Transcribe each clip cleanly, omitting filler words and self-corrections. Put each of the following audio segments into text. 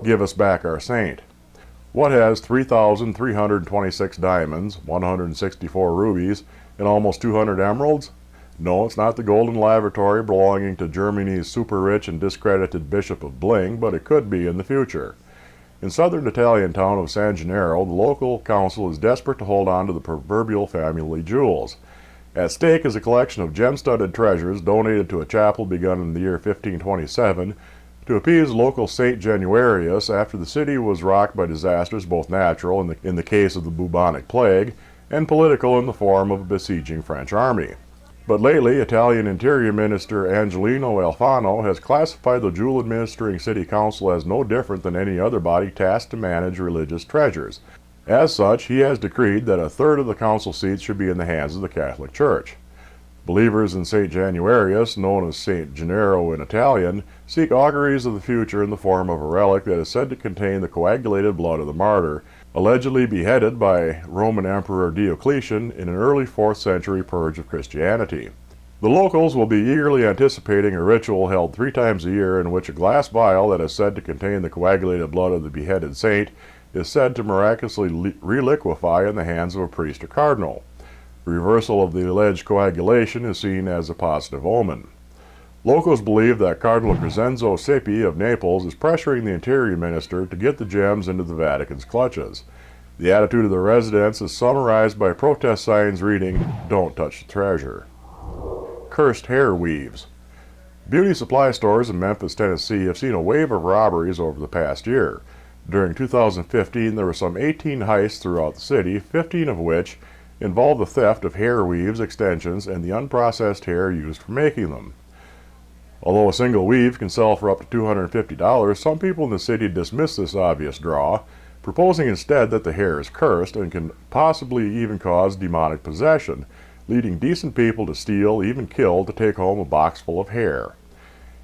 Give us back our saint. What has 3,326 diamonds, 164 rubies, and almost 200 emeralds? No, it's not the golden lavatory belonging to Germany's super-rich and discredited Bishop of Bling, but it could be in the future. In southern Italian town of San Gennaro, the local council is desperate to hold on to the proverbial family jewels. At stake is a collection of gem-studded treasures donated to a chapel begun in the year 1527 to appease local Saint Januarius after the city was rocked by disasters both natural, in the case of the bubonic plague, and political in the form of a besieging French army. But lately, Italian Interior Minister Angelino Alfano has classified the jewel-administering city council as no different than any other body tasked to manage religious treasures. As such, he has decreed that a third of the council seats should be in the hands of the Catholic Church. Believers in St. Januarius, known as St. Gennaro in Italian, seek auguries of the future in the form of a relic that is said to contain the coagulated blood of the martyr, allegedly beheaded by Roman Emperor Diocletian in an early 4th century purge of Christianity. The locals will be eagerly anticipating a ritual held 3 times a year in which a glass vial that is said to contain the coagulated blood of the beheaded saint is said to miraculously reliquefy in the hands of a priest or cardinal. Reversal of the alleged coagulation is seen as a positive omen. Locals believe that Cardinal Crescenzo Seppi of Naples is pressuring the interior minister to get the gems into the Vatican's clutches. The attitude of the residents is summarized by protest signs reading, "Don't touch the treasure." Cursed hair weaves. Beauty supply stores in Memphis, Tennessee have seen a wave of robberies over the past year. During 2015, there were some 18 heists throughout the city, 15 of which involved the theft of hair weaves, extensions, and the unprocessed hair used for making them. Although a single weave can sell for up to $250, some people in the city dismiss this obvious draw, proposing instead that the hair is cursed and can possibly even cause demonic possession, leading decent people to steal, even kill, to take home a box full of hair.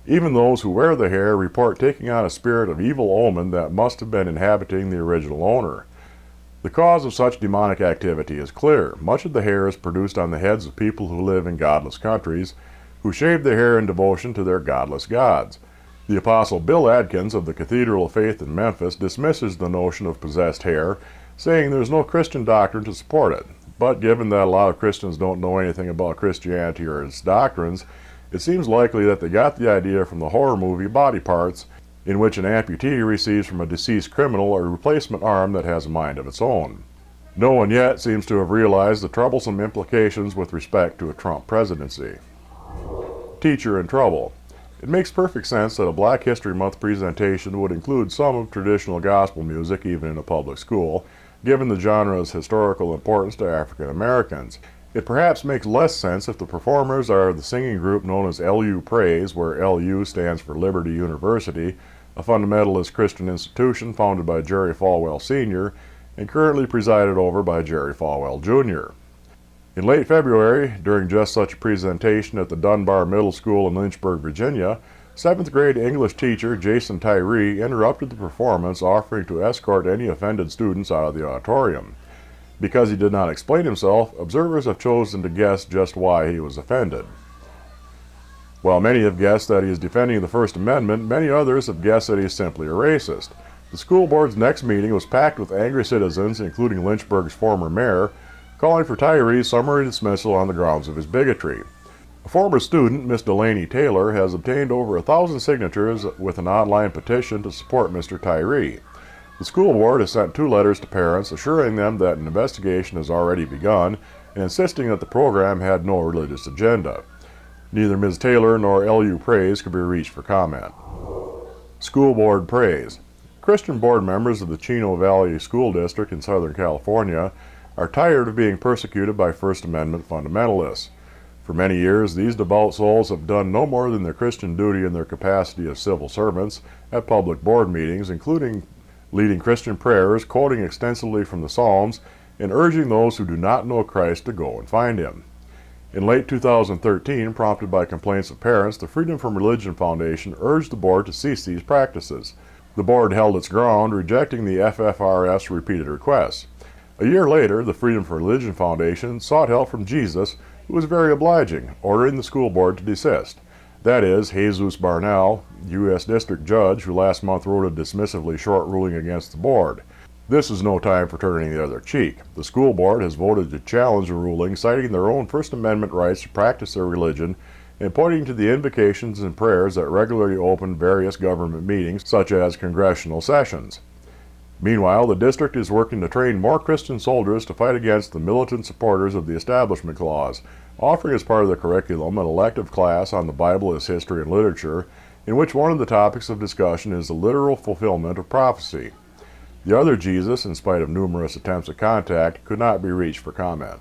Even those who wear the hair report taking on a spirit of evil omen that must have been inhabiting the original owner. The cause of such demonic activity is clear. Much of the hair is produced on the heads of people who live in godless countries, who shave their hair in devotion to their godless gods. The Apostle Bill Adkins of the Cathedral of Faith in Memphis dismisses the notion of possessed hair, saying there's no Christian doctrine to support it. But given that a lot of Christians don't know anything about Christianity or its doctrines, it seems likely that they got the idea from the horror movie Body Parts, in which an amputee receives from a deceased criminal a replacement arm that has a mind of its own. No one yet seems to have realized the troublesome implications with respect to a Trump presidency. Teacher in trouble. It makes perfect sense that a Black History Month presentation would include some of traditional gospel music, even in a public school, given the genre's historical importance to African Americans. It perhaps makes less sense if the performers are the singing group known as LU Praise, where LU stands for Liberty University, a fundamentalist Christian institution founded by Jerry Falwell Sr. and currently presided over by Jerry Falwell Jr. In late February, during just such a presentation at the Dunbar Middle School in Lynchburg, Virginia, 7th grade English teacher Jason Tyree interrupted the performance, offering to escort any offended students out of the auditorium. Because he did not explain himself, observers have chosen to guess just why he was offended. While many have guessed that he is defending the First Amendment, many others have guessed that he is simply a racist. The school board's next meeting was packed with angry citizens, including Lynchburg's former mayor, calling for Tyree's summary dismissal on the grounds of his bigotry. A former student, Miss Delaney Taylor, has obtained over 1,000 signatures with an online petition to support Mr. Tyree. The school board has sent 2 letters to parents assuring them that an investigation has already begun and insisting that the program had no religious agenda. Neither Ms. Taylor nor LU Praise could be reached for comment. School board praise. Christian board members of the Chino Valley School District in Southern California are tired of being persecuted by First Amendment fundamentalists. For many years, these devout souls have done no more than their Christian duty in their capacity as civil servants at public board meetings, including leading Christian prayers, quoting extensively from the Psalms, and urging those who do not know Christ to go and find Him. In late 2013, prompted by complaints of parents, the Freedom from Religion Foundation urged the board to cease these practices. The board held its ground, rejecting the FFRF's repeated requests. A year later, the Freedom from Religion Foundation sought help from Jesus, who was very obliging, ordering the school board to desist. That is, Jesus Barnell, U.S. District Judge, who last month wrote a dismissively short ruling against the board. This is no time for turning the other cheek. The school board has voted to challenge the ruling, citing their own First Amendment rights to practice their religion and pointing to the invocations and prayers that regularly open various government meetings, such as congressional sessions. Meanwhile, the district is working to train more Christian soldiers to fight against the militant supporters of the Establishment Clause, offering as part of the curriculum an elective class on the Bible as history and literature, in which one of the topics of discussion is the literal fulfillment of prophecy. The other Jesus, in spite of numerous attempts at contact, could not be reached for comment.